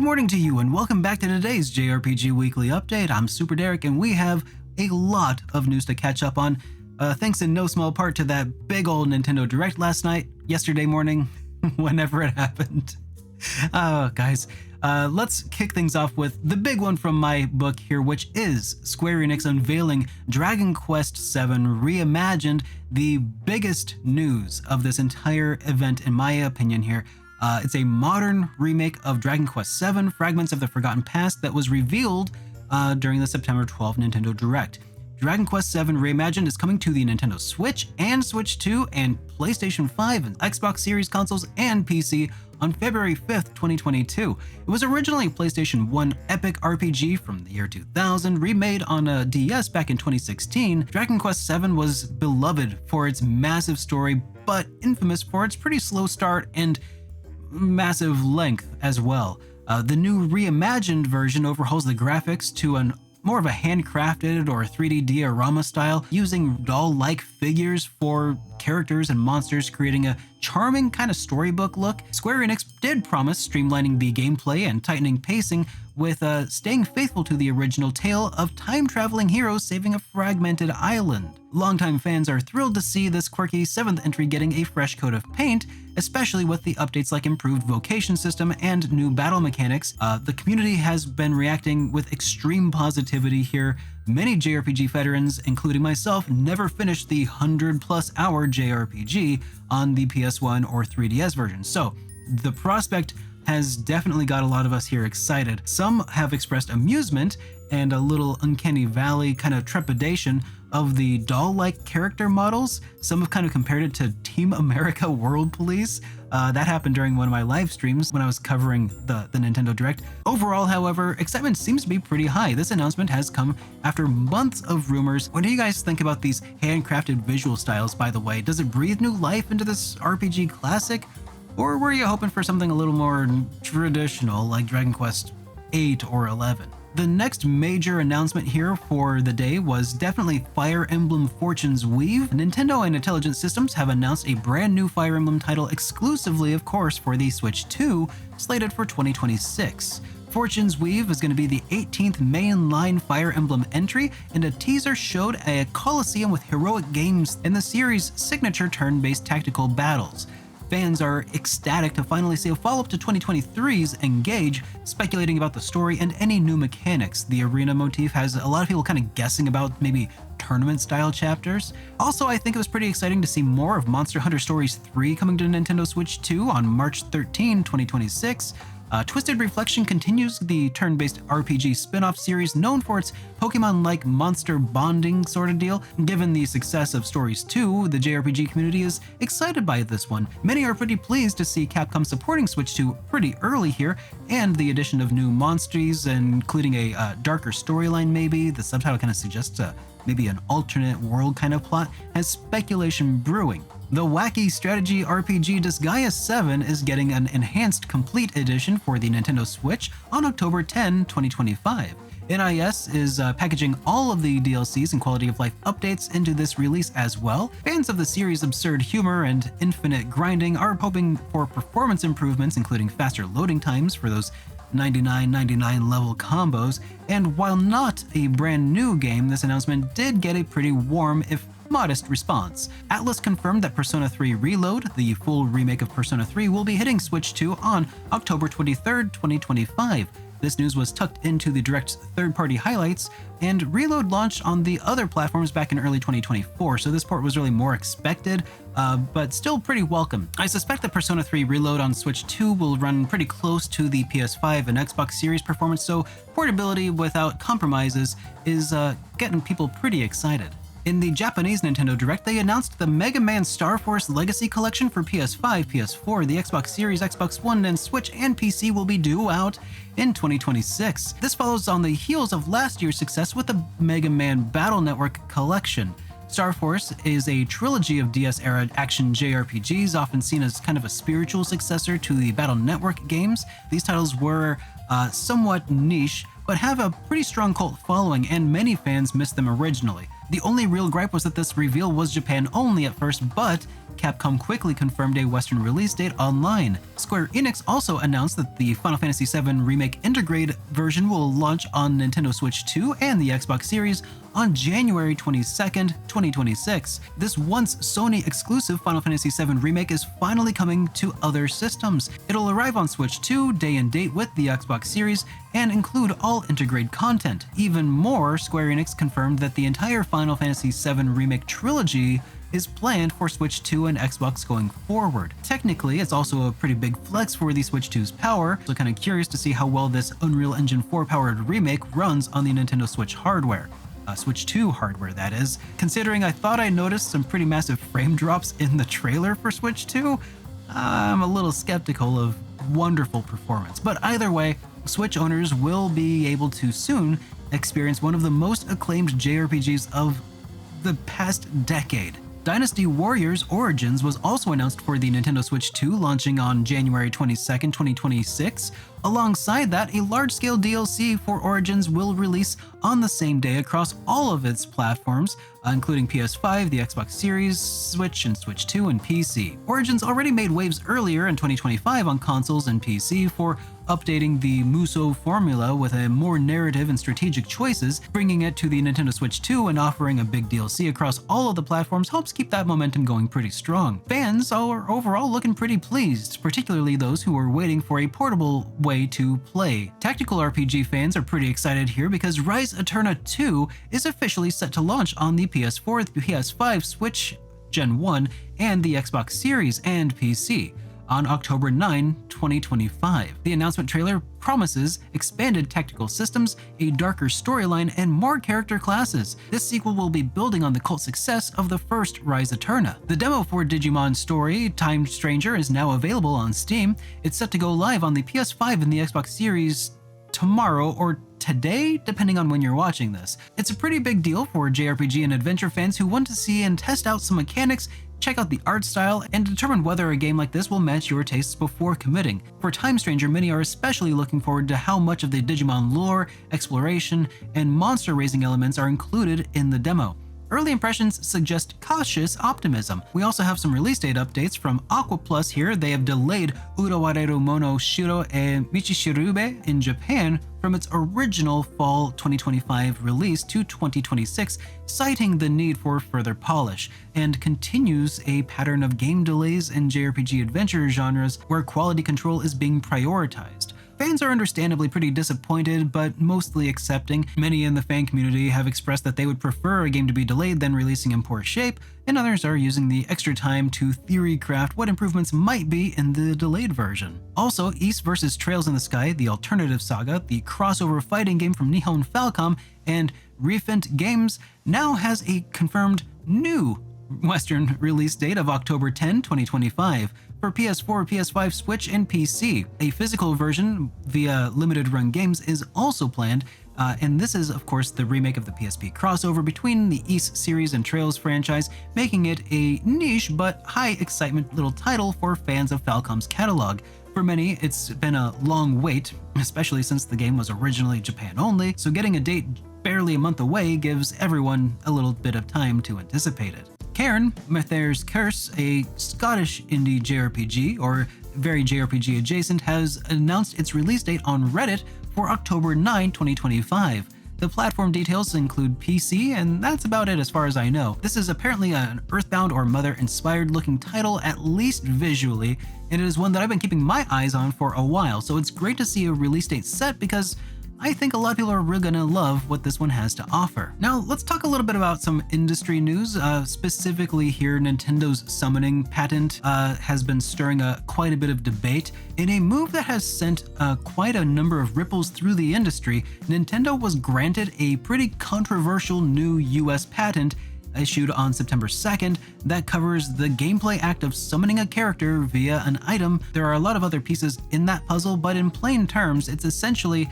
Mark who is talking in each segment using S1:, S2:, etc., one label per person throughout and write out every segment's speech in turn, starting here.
S1: Good morning to you and welcome back to today's JRPG Weekly update. I'm SuperDerek and we have a lot of news to catch up on, thanks in no small part to that big old Nintendo Direct yesterday morning, whenever it happened. Guys, let's kick things off with the big one from my book here, which is Square Enix unveiling Dragon Quest VII Reimagined, the biggest news of this entire event in my opinion here. It's a modern remake of Dragon Quest VII, Fragments of the Forgotten Past, that was revealed during the September 12 Nintendo Direct. Dragon Quest VII Reimagined is coming to the Nintendo Switch and Switch 2 and PlayStation 5 and Xbox Series consoles and PC on February 5th, 2022. It was originally a PlayStation 1 epic RPG from the year 2000, remade on a DS back in 2016. Dragon Quest VII was beloved for its massive story, but infamous for its pretty slow start and massive length as well. The new reimagined version overhauls the graphics to more of a handcrafted or 3D diorama style, using doll-like figures for characters and monsters, creating a charming kind of storybook look. Square Enix did promise streamlining the gameplay and tightening pacing, with staying faithful to the original tale of time-traveling heroes saving a fragmented island. Longtime fans are thrilled to see this quirky 7th entry getting a fresh coat of paint, especially with the updates like improved vocation system and new battle mechanics. The community has been reacting with extreme positivity here. Many JRPG veterans, including myself, never finished the 100+ hour JRPG on the PS1 or 3DS version, so the prospect has definitely got a lot of us here excited. Some have expressed amusement and a little uncanny valley kind of trepidation of the doll-like character models. Some have kind of compared it to Team America World Police. That happened during one of my live streams when I was covering the Nintendo Direct. Overall, however, excitement seems to be pretty high. This announcement has come after months of rumors. What do you guys think about these handcrafted visual styles, by the way? Does it breathe new life into this RPG classic? Or were you hoping for something a little more traditional like Dragon Quest VIII or XI? The next major announcement here for the day was definitely Fire Emblem Fortune's Weave. Nintendo and Intelligent Systems have announced a brand new Fire Emblem title exclusively, of course, for the Switch 2, slated for 2026. Fortune's Weave is going to be the 18th mainline Fire Emblem entry, and a teaser showed a coliseum with heroic games in the series' signature turn-based tactical battles. Fans are ecstatic to finally see a follow-up to 2023's Engage, speculating about the story and any new mechanics. The arena motif has a lot of people kind of guessing about maybe tournament-style chapters. Also, I think it was pretty exciting to see more of Monster Hunter Stories 3 coming to Nintendo Switch 2 on March 13, 2026. Twisted Reflection continues the turn-based RPG spin-off series known for its Pokemon-like monster bonding sort of deal. Given the success of Stories 2, the JRPG community is excited by this one. Many are pretty pleased to see Capcom supporting Switch 2 pretty early here, and the addition of new monsters, including a darker storyline maybe. The subtitle kind of suggests maybe an alternate world kind of plot, has speculation brewing. The wacky strategy RPG Disgaea 7 is getting an enhanced complete edition for the Nintendo Switch on October 10, 2025. NIS is packaging all of the DLCs and quality of life updates into this release as well. Fans of the series' absurd humor and infinite grinding are hoping for performance improvements, including faster loading times for those 99.99 level combos. And while not a brand new game, this announcement did get a pretty warm, if modest, response. Atlus confirmed that Persona 3 Reload, the full remake of Persona 3, will be hitting Switch 2 on October 23rd, 2025. This news was tucked into the Direct's third-party highlights, and Reload launched on the other platforms back in early 2024, so this port was really more expected, but still pretty welcome. I suspect that Persona 3 Reload on Switch 2 will run pretty close to the PS5 and Xbox Series performance, so portability without compromises is getting people pretty excited. In the Japanese Nintendo Direct, they announced the Mega Man Star Force Legacy Collection for PS5, PS4, the Xbox Series, Xbox One, and Switch and PC will be due out in 2026. This follows on the heels of last year's success with the Mega Man Battle Network Collection. Star Force is a trilogy of DS-era action JRPGs, often seen as kind of a spiritual successor to the Battle Network games. These titles were somewhat niche, but have a pretty strong cult following, and many fans missed them originally. The only real gripe was that this reveal was Japan only at first, but Capcom quickly confirmed a Western release date online. Square Enix also announced that the Final Fantasy VII Remake Intergrade version will launch on Nintendo Switch 2 and the Xbox Series on January 22nd, 2026. This once Sony exclusive Final Fantasy VII Remake is finally coming to other systems. It'll arrive on Switch 2 day and date with the Xbox Series and include all Intergrade content. Even more, Square Enix confirmed that the entire Final Fantasy VII Remake trilogy is planned for Switch 2 and Xbox going forward. Technically, it's also a pretty big flex for the Switch 2's power, so kind of curious to see how well this Unreal Engine 4 powered remake runs on the Nintendo Switch hardware. Switch 2 hardware, that is. Considering I thought I noticed some pretty massive frame drops in the trailer for Switch 2, I'm a little skeptical of wonderful performance. But either way, Switch owners will be able to soon experience one of the most acclaimed JRPGs of the past decade. Dynasty Warriors Origins was also announced for the Nintendo Switch 2, launching on January 22nd, 2026. Alongside that, a large-scale DLC for Origins will release on the same day across all of its platforms, including PS5, the Xbox Series, Switch, and Switch 2, and PC. Origins already made waves earlier in 2025 on consoles and PC for updating the Musou formula with a more narrative and strategic choices. Bringing it to the Nintendo Switch 2 and offering a big DLC across all of the platforms helps keep that momentum going pretty strong. Fans are overall looking pretty pleased, particularly those who are waiting for a portable way to play. Tactical RPG fans are pretty excited here because Rise Eterna 2 is officially set to launch on the PS4, PS5, Switch Gen 1, and the Xbox Series and PC on October 9, 2025. The announcement trailer promises expanded tactical systems, a darker storyline, and more character classes. This sequel will be building on the cult success of the first Rise Eterna. The demo for Digimon Story Time Stranger is now available on Steam. It's set to go live on the PS5 and the Xbox Series tomorrow or today, depending on when you're watching this. It's a pretty big deal for JRPG and adventure fans who want to see and test out some mechanics, check out the art style, and determine whether a game like this will match your tastes before committing. For Time Stranger, many are especially looking forward to how much of the Digimon lore, exploration, and monster raising elements are included in the demo. Early impressions suggest cautious optimism. We also have some release date updates from Aqua Plus here. They have delayed Urawareru Mono Shiro e Michishirube in Japan from its original fall 2025 release to 2026, citing the need for further polish, and continues a pattern of game delays in JRPG adventure genres where quality control is being prioritized. Fans are understandably pretty disappointed, but mostly accepting. Many in the fan community have expressed that they would prefer a game to be delayed than releasing in poor shape, and others are using the extra time to theory craft what improvements might be in the delayed version. Also, East vs. Trails in the Sky, the alternative saga, the crossover fighting game from Nihon Falcom and Refint Games, now has a confirmed new Western release date of October 10, 2025 for PS4, PS5, Switch, and PC. A physical version via Limited Run Games is also planned, and this is, of course, the remake of the PSP crossover between the East series and Trails franchise, making it a niche but high excitement little title for fans of Falcom's catalog. For many, it's been a long wait, especially since the game was originally Japan only, so getting a date barely a month away gives everyone a little bit of time to anticipate it. Cairn, Mather's Curse, a Scottish indie JRPG, or very JRPG adjacent, has announced its release date on Reddit for October 9, 2025. The platform details include PC, and that's about it as far as I know. This is apparently an Earthbound or Mother-inspired looking title, at least visually, and it is one that I've been keeping my eyes on for a while, so it's great to see a release date set because I think a lot of people are really gonna love what this one has to offer. Now, let's talk a little bit about some industry news. Specifically here, Nintendo's summoning patent has been stirring quite a bit of debate. In a move that has sent quite a number of ripples through the industry, Nintendo was granted a pretty controversial new US patent issued on September 2nd that covers the gameplay act of summoning a character via an item. There are a lot of other pieces in that puzzle, but in plain terms, it's essentially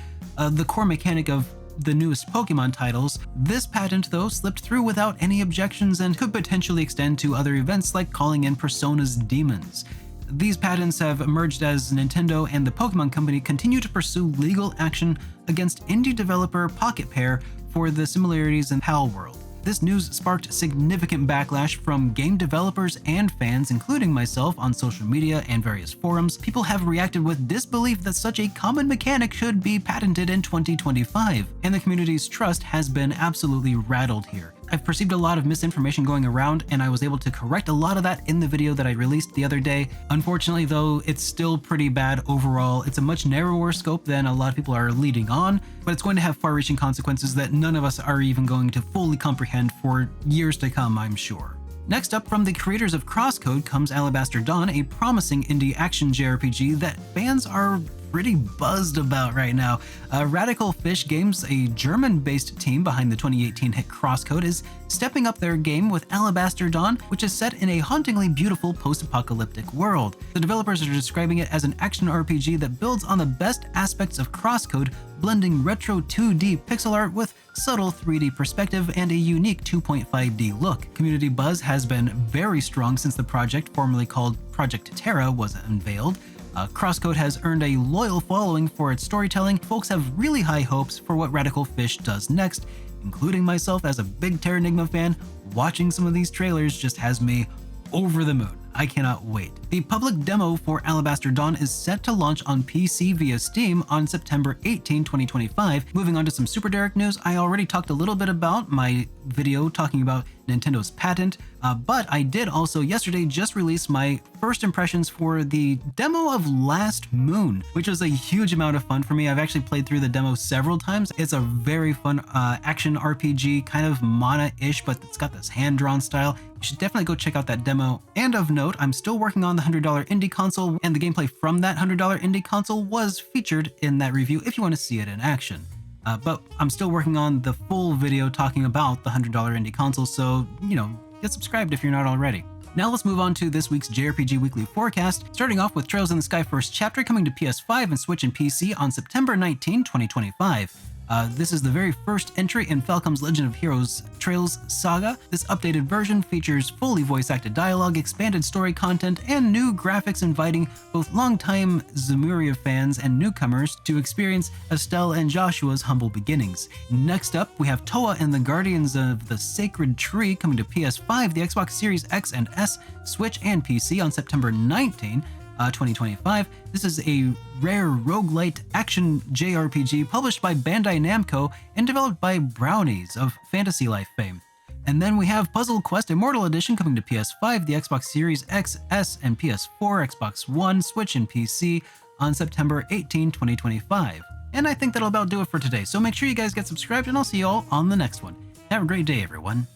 S1: the core mechanic of the newest Pokemon titles. This patent, though, slipped through without any objections and could potentially extend to other events like calling in Persona's demons. These patents have emerged as Nintendo and the Pokemon Company continue to pursue legal action against indie developer Pocket Pair for the similarities in PAL World. This news sparked significant backlash from game developers and fans, including myself, on social media and various forums. People have reacted with disbelief that such a common mechanic should be patented in 2025, and the community's trust has been absolutely rattled here. I've perceived a lot of misinformation going around, and I was able to correct a lot of that in the video that I released the other day. Unfortunately though, it's still pretty bad overall. It's a much narrower scope than a lot of people are leading on, but it's going to have far-reaching consequences that none of us are even going to fully comprehend for years to come, I'm sure. Next up, from the creators of Crosscode comes Alabaster Dawn, a promising indie action JRPG that fans are pretty buzzed about right now. Radical Fish Games, a German-based team behind the 2018 hit Crosscode, is stepping up their game with Alabaster Dawn, which is set in a hauntingly beautiful post-apocalyptic world. The developers are describing it as an action RPG that builds on the best aspects of Crosscode, blending retro 2D pixel art with subtle 3D perspective and a unique 2.5D look. Community buzz has been very strong since the project, formerly called Project Terra, was unveiled. Crosscode has earned a loyal following for its storytelling. Folks have really high hopes for what Radical Fish does next, including myself as a big Terranigma fan. Watching some of these trailers just has me over the moon. I cannot wait. The public demo for Alabaster Dawn is set to launch on PC via Steam on September 18, 2025. Moving on to some SuperDerek news, I already talked a little bit about my video talking about Nintendo's patent, but I did also yesterday just release my first impressions for the demo of Last Moon, which was a huge amount of fun for me. I've actually played through the demo several times. It's a very fun action RPG, kind of mana-ish, but it's got this hand-drawn style. You should definitely go check out that demo. And of note, I'm still working on the $100 indie console, and the gameplay from that $100 indie console was featured in that review if you want to see it in action. But I'm still working on the full video talking about the $100 indie console, so, get subscribed if you're not already. Now let's move on to this week's JRPG Weekly forecast, starting off with Trails in the Sky First Chapter coming to PS5 and Switch and PC on September 19, 2025. This is the very first entry in Falcom's Legend of Heroes Trails saga. This updated version features fully voice-acted dialogue, expanded story content, and new graphics inviting both longtime Zemuria fans and newcomers to experience Estelle and Joshua's humble beginnings. Next up, we have Toa and the Guardians of the Sacred Tree coming to PS5, the Xbox Series X and S, Switch, and PC on September 19, 2025. This is a rare roguelite action JRPG published by Bandai Namco and developed by Brownies of Fantasy Life fame. And then we have Puzzle Quest Immortal Edition coming to PS5, the Xbox Series X, S, and PS4, Xbox One, Switch, and PC on September 18, 2025. And I think that'll about do it for today, so make sure you guys get subscribed, and I'll see you all on the next one. Have a great day, everyone.